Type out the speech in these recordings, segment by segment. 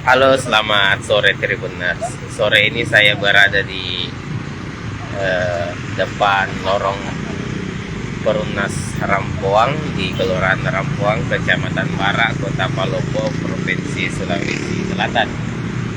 Halo, selamat sore Tribuners. Sore ini saya berada di depan lorong Perumnas Rampoang di Kelurahan Rampoang, Kecamatan Barak, Kota Palopo, Provinsi Sulawesi Selatan.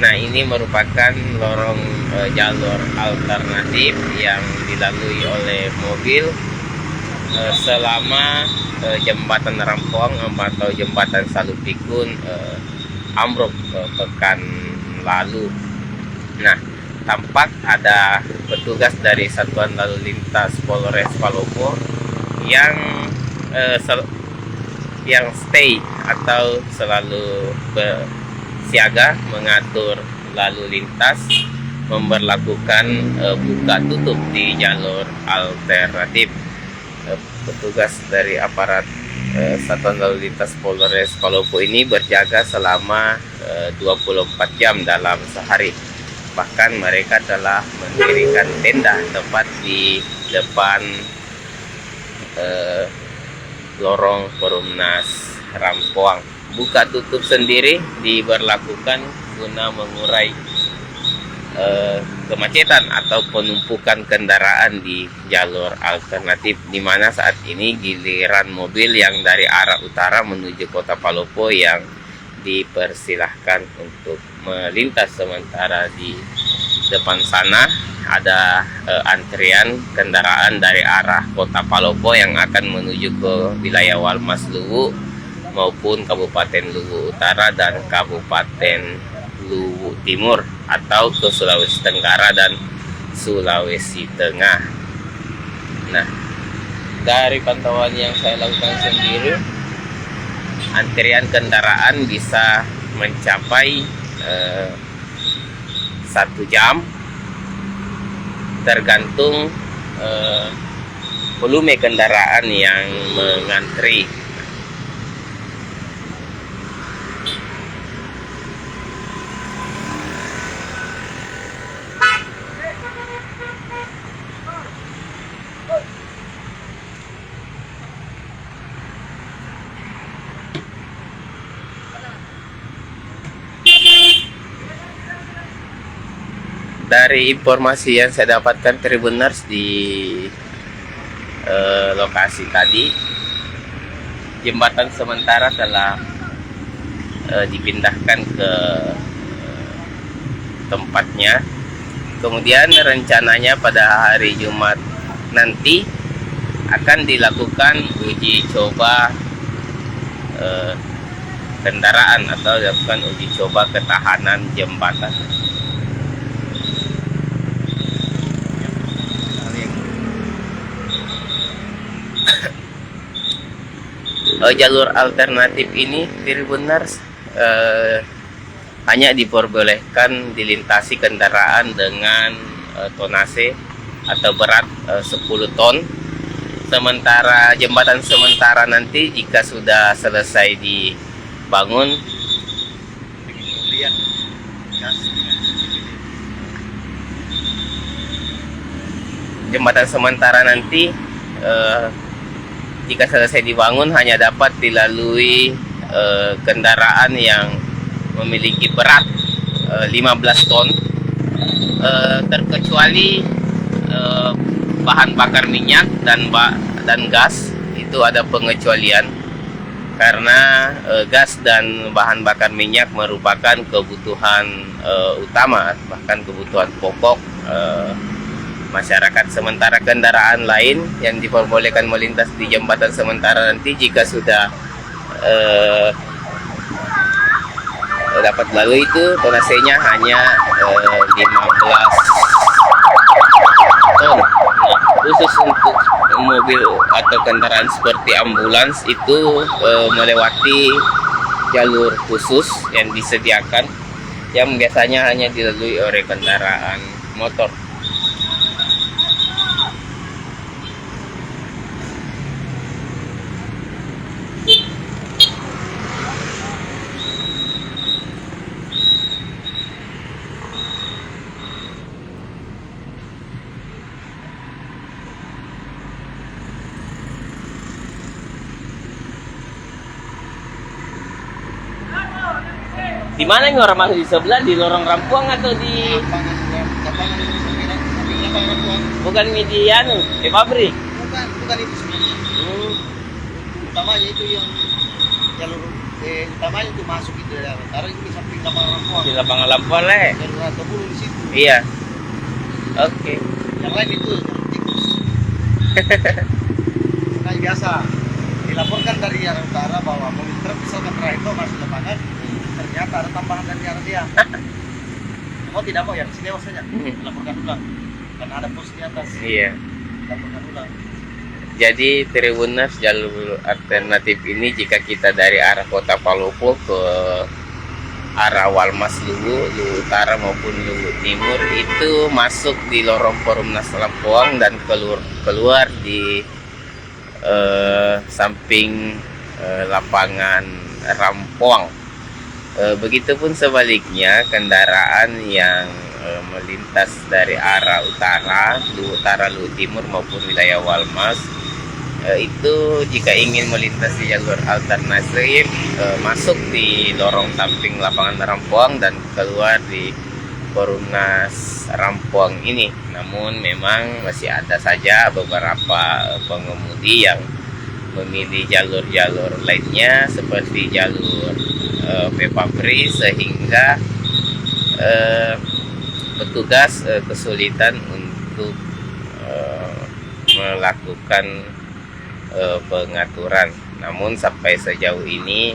Nah, ini merupakan lorong jalur alternatif yang dilalui oleh mobil selama jembatan Rampoang atau jembatan Salupikun ambruk pekan lalu. Nah, tampak ada petugas dari Satuan Lalu Lintas Polres Palopo yang yang stay atau selalu bersiaga mengatur lalu lintas, memberlakukan buka tutup di jalur alternatif. Petugas dari aparat Satuan Lalu Lintas Polres Palopo ini berjaga selama 24 jam dalam sehari. Bahkan mereka telah mendirikan tenda tepat di depan lorong Perumnas Rampoang. Buka tutup sendiri diberlakukan guna mengurai kemacetan atau penumpukan kendaraan di jalur alternatif, di mana saat ini giliran mobil yang dari arah utara menuju Kota Palopo yang dipersilahkan untuk melintas, sementara di depan sana ada antrian kendaraan dari arah Kota Palopo yang akan menuju ke wilayah Walmas Luwu maupun Kabupaten Luwu Utara dan Kabupaten Luwu Timur atau ke Sulawesi Tenggara dan Sulawesi Tengah. Nah, dari pantauan yang saya lakukan sendiri, antrian kendaraan bisa mencapai 1 jam, tergantung volume kendaraan yang mengantri. Dari informasi yang saya dapatkan Tribuners di lokasi tadi, jembatan sementara telah dipindahkan ke tempatnya. Kemudian rencananya pada hari Jumat nanti akan dilakukan uji coba kendaraan atau dilakukan uji coba ketahanan jembatan. Jalur alternatif ini Tribuners hanya diperbolehkan dilintasi kendaraan dengan tonase atau berat 10 ton. Sementara jembatan sementara nanti jika sudah selesai dibangun, jembatan sementara nanti jika selesai dibangun hanya dapat dilalui kendaraan yang memiliki berat 15 ton, terkecuali bahan bakar minyak dan gas. Itu ada pengecualian karena gas dan bahan bakar minyak merupakan kebutuhan utama, bahkan kebutuhan pokok masyarakat. Sementara kendaraan lain yang diperbolehkan melintas di jembatan sementara nanti jika sudah dapat lalu itu tonasenya hanya 15 ton. Khusus untuk mobil atau kendaraan seperti ambulans itu melewati jalur khusus yang disediakan, yang biasanya hanya dilalui oleh kendaraan motor. Di mana nih orang masuk di sebelah, di lorong Rampuang atau di Lapangan itu sebenarnya samping lapangan Rampuang. bukan di anu, di pabrik? Bukan itu sebenarnya. Hmm. Utamanya itu yang jalur utamanya itu masuk itu dari utara itu di samping lapangan Rampuang. Di lapangan Lampuan le. Jalur Atobulu di situ. Iya. Oke. Yang lain itu jalur tikus. Nah, biasa dilaporkan dari arah utara bahwa mobil truk misalkan terakhir itu masuk lapangan, ternyata ada tambahan dari arah dia. Mau tidak mau ya sini saja. Laporkan ulang. Karena ada pos di atas. Iya. Laporkan ulang. Jadi Tribuners, jalur alternatif ini jika kita dari arah kota Palopo ke arah Walmas Luwu, Luwu Utara maupun Luwu Timur itu masuk di lorong Perumnas Lampuang dan keluar di samping lapangan Rampuang. Begitupun sebaliknya kendaraan yang melintas dari arah utara, Luwu Utara, Luwu Timur maupun wilayah Walmas itu jika ingin melintas di jalur alternatif masuk di lorong samping lapangan Rampuang dan keluar di Perumnas Rampuang ini. Namun memang masih ada saja beberapa pengemudi yang memilih jalur-jalur lainnya seperti jalur Pepabri sehingga petugas kesulitan untuk melakukan pengaturan. Namun sampai sejauh ini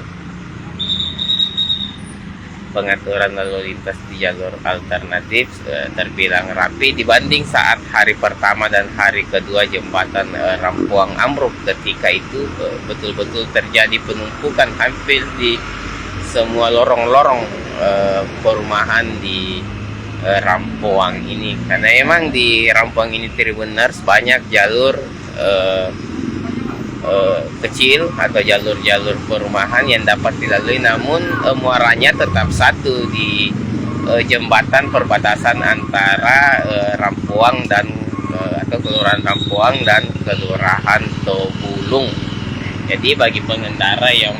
pengaturan lalu lintas di jalur alternatif terbilang rapi dibanding saat hari pertama dan hari kedua jembatan Rampuang ambruk. Ketika itu betul-betul terjadi penumpukan hampir di semua lorong-lorong perumahan di Rampuang ini, karena emang di Rampuang ini Tribuners banyak jalur kecil atau jalur-jalur perumahan yang dapat dilalui, namun muaranya tetap satu di jembatan perbatasan antara Rampuang dan atau Kelurahan Rampuang dan Kelurahan Tobulung. Jadi bagi pengendara yang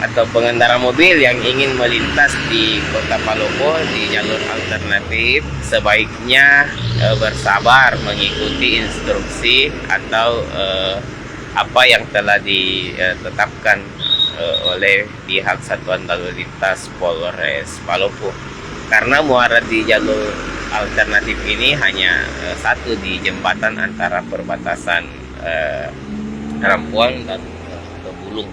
atau pengendara mobil yang ingin melintas di Kota Palopo di jalur alternatif sebaiknya bersabar mengikuti instruksi atau apa yang telah ditetapkan oleh pihak Satuan Lalu Lintas Polres Palopo. Karena muara di jalur alternatif ini hanya satu di jembatan antara perbatasan Rampuang dan Tobulung.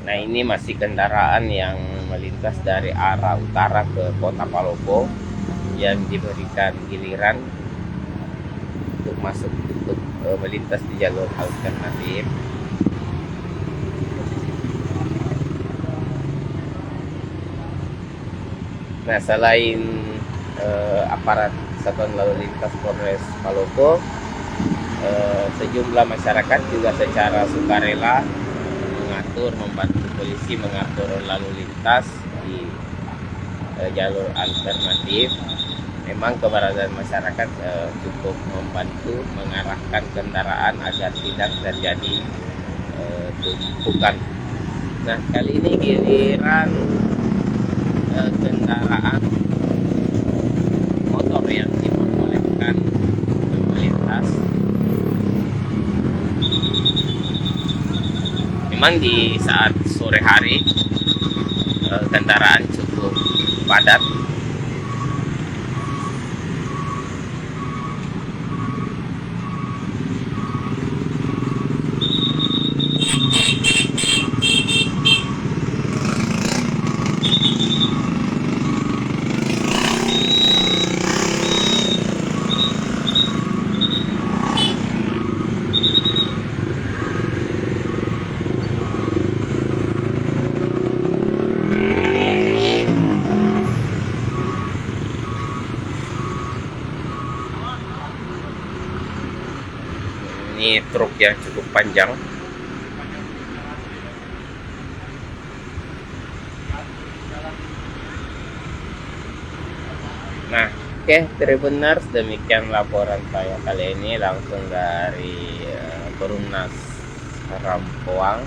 Nah, ini masih kendaraan yang melintas dari arah utara ke Kota Palopo yang diberikan giliran untuk masuk untuk melintas di jalur alternatif. Nah, selain aparat Satuan Lalu Lintas Polres Palopo, sejumlah masyarakat juga secara sukarela membantu polisi mengatur lalu lintas di jalur alternatif. Memang keberadaan masyarakat cukup membantu mengarahkan kendaraan agar tidak terjadi tumpukan. Nah, kali ini giliran kendaraan motor yang diperbolehkan melintas. Memang di saat sore hari kendaraan cukup padat. ini truk yang cukup panjang. Nah, oke, Tribuners, demikian laporan saya kali ini langsung dari Perumnas Karampoang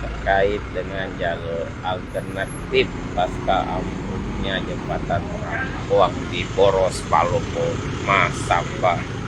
terkait dengan jalur alternatif pasca ambruknya jembatan Karampoang di Poros Palopo, Masamba.